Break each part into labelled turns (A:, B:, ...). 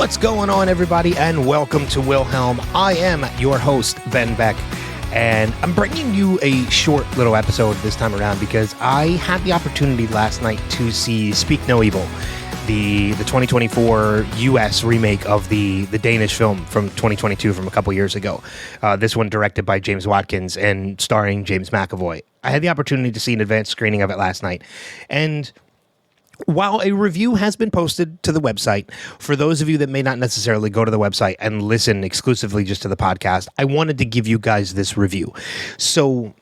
A: What's going on, everybody, and welcome to Wilhelm. I am your host, Ben Beck, and I'm bringing you a short little episode this time around because I had the opportunity last night to see Speak No Evil, the 2024 U.S. remake of the Danish film from 2022 from a couple years ago. This one directed by James Watkins and starring James McAvoy. I had the opportunity to see an advanced screening of it last night, and while a review has been posted to the website, for those of you that may not necessarily go to the website and listen exclusively just to the podcast, I wanted to give you guys this review. So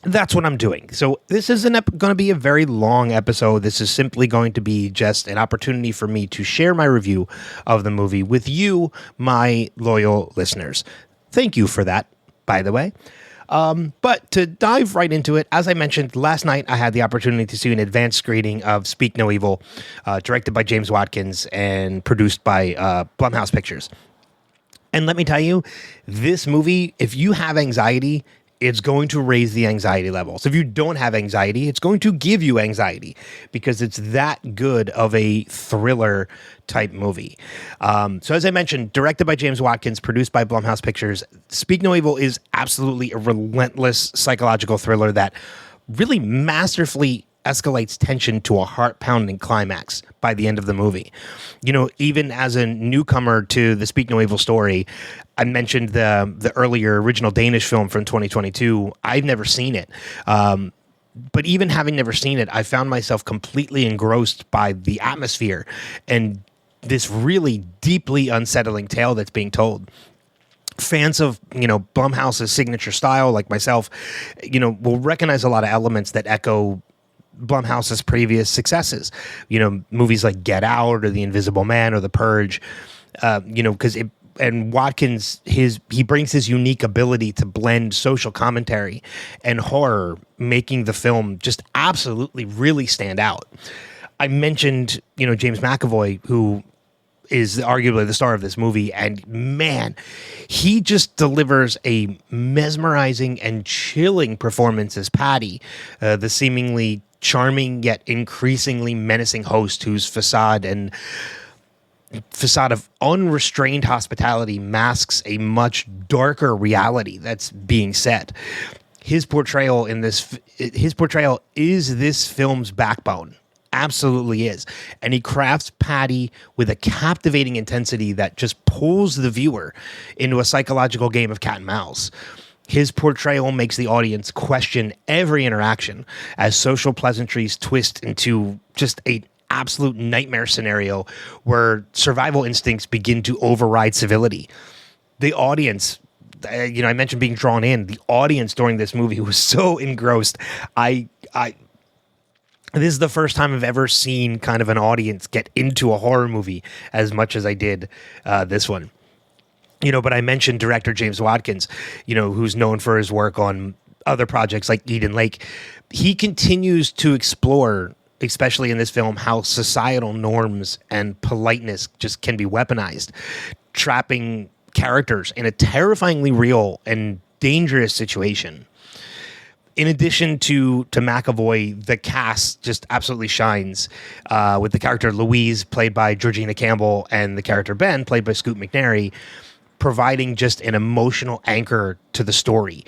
A: that's what I'm doing. So this isn't going to be a very long episode. This is simply going to be just an opportunity for me to share my review of the movie with you, my loyal listeners. Thank you for that, by the way. But to dive right into it, as I mentioned, last night I had the opportunity to see an advanced screening of Speak No Evil, directed by James Watkins and produced by Blumhouse Pictures. And let me tell you, this movie, if you have anxiety, it's going to raise the anxiety levels. If you don't have anxiety, it's going to give you anxiety because it's that good of a thriller type movie. So as I mentioned, directed by James Watkins, produced by Blumhouse Pictures, Speak No Evil is absolutely a relentless psychological thriller that really masterfully escalates tension to a heart-pounding climax by the end of the movie. You know, even as a newcomer to the Speak No Evil story, I mentioned the earlier original Danish film from 2022. I've never seen it. But even having never seen it, I found myself completely engrossed by the atmosphere and this really deeply unsettling tale that's being told. Fans of, Blumhouse's signature style, like myself, will recognize a lot of elements that echo Blumhouse's previous successes, movies like Get Out or The Invisible Man or The Purge, and Watkins, he brings his unique ability to blend social commentary and horror, making the film just absolutely really stand out. I mentioned, James McAvoy, who is arguably the star of this movie, and man, he just delivers a mesmerizing and chilling performance as Patty, the seemingly charming yet increasingly menacing host whose facade of unrestrained hospitality masks a much darker reality that's being set. His portrayal is this film's backbone. Absolutely is. And he crafts Patty with a captivating intensity that just pulls the viewer into a psychological game of cat and mouse. His portrayal makes the audience question every interaction as social pleasantries twist into just an absolute nightmare scenario where survival instincts begin to override civility. The audience, I mentioned being drawn in. The audience during this movie was so engrossed. This is the first time I've ever seen kind of an audience get into a horror movie as much as I did this one. But I mentioned director James Watkins, who's known for his work on other projects like Eden Lake. He continues to explore, especially in this film, how societal norms and politeness just can be weaponized, trapping characters in a terrifyingly real and dangerous situation. In addition to McAvoy, the cast just absolutely shines with the character Louise, played by Georgina Campbell, and the character Ben, played by Scoot McNairy, providing just an emotional anchor to the story.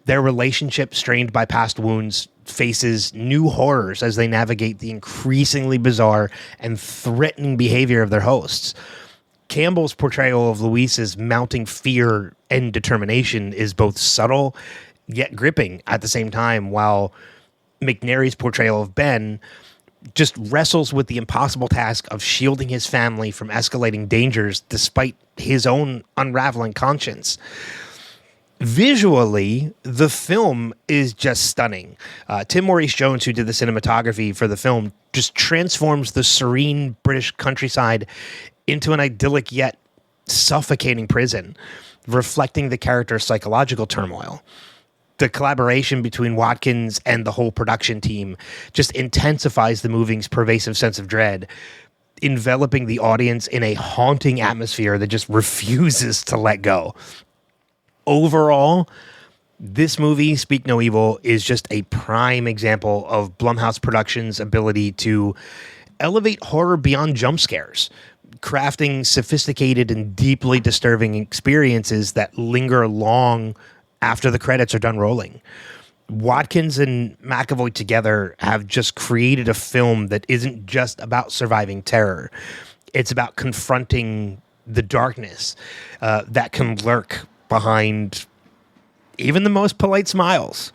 A: Their relationship, strained by past wounds, faces new horrors as they navigate the increasingly bizarre and threatening behavior of their hosts. Campbell's portrayal of Louise's mounting fear and determination is both subtle yet gripping at the same time, while McNairy's portrayal of Ben just wrestles with the impossible task of shielding his family from escalating dangers despite his own unraveling conscience. Visually, the film is just stunning. Tim Maurice-Jones, who did the cinematography for the film, just transforms the serene British countryside into an idyllic yet suffocating prison, reflecting the character's psychological turmoil. The collaboration between Watkins and the whole production team just intensifies the movie's pervasive sense of dread, enveloping the audience in a haunting atmosphere that just refuses to let go. Overall, this movie, Speak No Evil, is just a prime example of Blumhouse Productions' ability to elevate horror beyond jump scares. crafting sophisticated and deeply disturbing experiences that linger long after the credits are done rolling. Watkins and McAvoy together have just created a film that isn't just about surviving terror. It's about confronting the darkness that can lurk behind even the most polite smiles.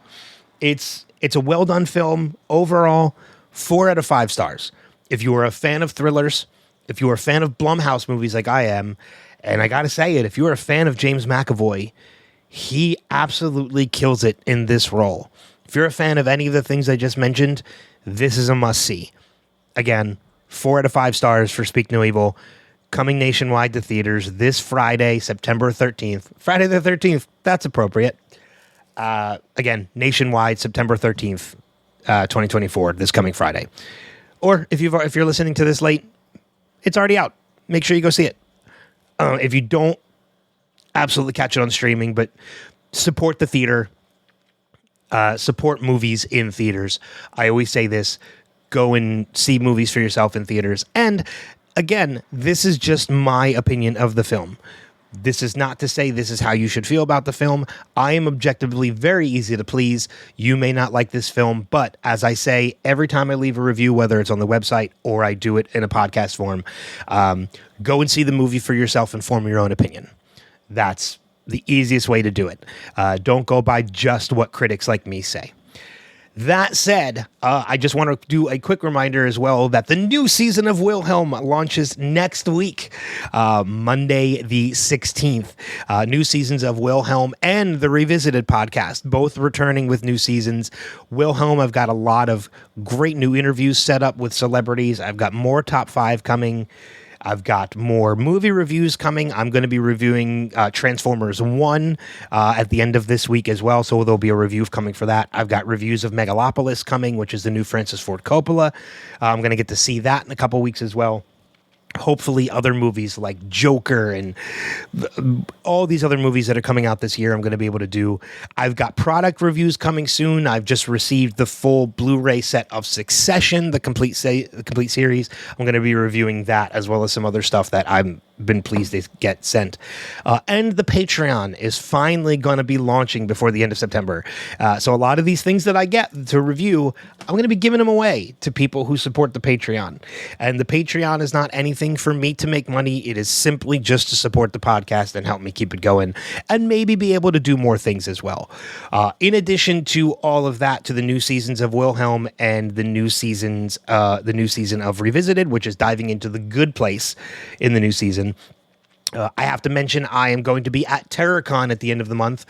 A: It's a well-done film. Overall, 4 out of 5 stars. If you are a fan of thrillers, if you are a fan of Blumhouse movies like I am, and I gotta say it, if you are a fan of James McAvoy, he absolutely kills it in this role. If you're a fan of any of the things I just mentioned, this is a must-see. Again, 4 out of 5 stars for Speak No Evil, coming nationwide to theaters this Friday, September 13th. Friday the 13th, that's appropriate. Again, nationwide, September 13th, 2024, this coming Friday. Or if you're listening to this late, it's already out. Make sure you go see it. If you don't, absolutely catch it on streaming, but support the theater. Support movies in theaters. I always say this, go and see movies for yourself in theaters. And again, this is just my opinion of the film. This is not to say this is how you should feel about the film. I am objectively very easy to please. You may not like this film, but as I say, every time I leave a review, whether it's on the website or I do it in a podcast form, go and see the movie for yourself and form your own opinion. That's the easiest way to do it. Don't go by just what critics like me say. That said, I just want to do a quick reminder as well that the new season of Wilhelm launches next week, Monday the 16th. New seasons of Wilhelm and the Revisited podcast, both returning with new seasons. Wilhelm, I've got a lot of great new interviews set up with celebrities. I've got more top 5 coming. I've got more movie reviews coming. I'm going to be reviewing Transformers 1 at the end of this week as well, so there'll be a review coming for that. I've got reviews of Megalopolis coming, which is the new Francis Ford Coppola. I'm going to get to see that in a couple weeks as well. Hopefully other movies like Joker and all these other movies that are coming out this year I'm going to be able to do. I've got product reviews coming soon. I've just received the full Blu-ray set of Succession, the complete series. I'm going to be reviewing that as well as some other stuff that I've been pleased to get sent. And the Patreon is finally going to be launching before the end of September. So a lot of these things that I get to review, I'm going to be giving them away to people who support the Patreon. And the Patreon is not anything for me to make money. It is simply just to support the podcast and help me keep it going and maybe be able to do more things as well. In addition to all of that, to the new seasons of Wilhelm and the new season of Revisited, which is diving into the good place in the new season. I have to mention I am going to be at TerrorCon at the end of the month,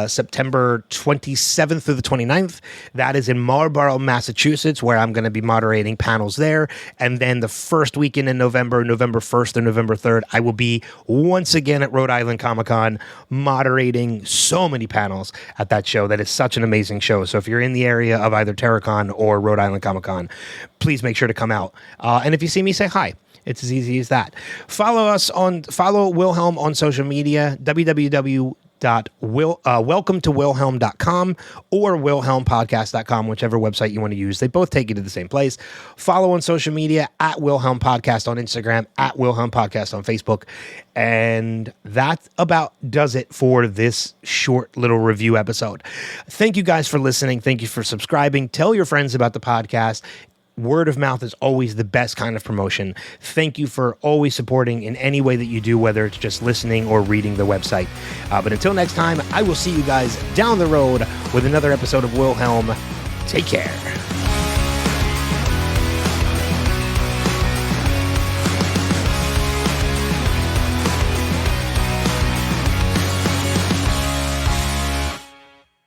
A: September 27th through the 29th. That is in Marlborough, Massachusetts, where I'm going to be moderating panels there. And then the first weekend in November 1st and November 3rd, I will be once again at Rhode Island Comic-Con moderating so many panels at that show. That is such an amazing show. So if you're in the area of either TerrorCon or Rhode Island Comic-Con, please make sure to come out. And if you see me, say hi. It's as easy as that. Follow Wilhelm on social media, www.welcometowilhelm.com or wilhelmpodcast.com, whichever website you want to use. They both take you to the same place. Follow on social media at Wilhelm Podcast on Instagram, at Wilhelm Podcast on Facebook. And that about does it for this short little review episode. Thank you guys for listening. Thank you for subscribing. Tell your friends about the podcast. Word of mouth is always the best kind of promotion. Thank you for always supporting in any way that you do, whether it's just listening or reading the website. But until next time, I will see you guys down the road with another episode of Wilhelm. Take care.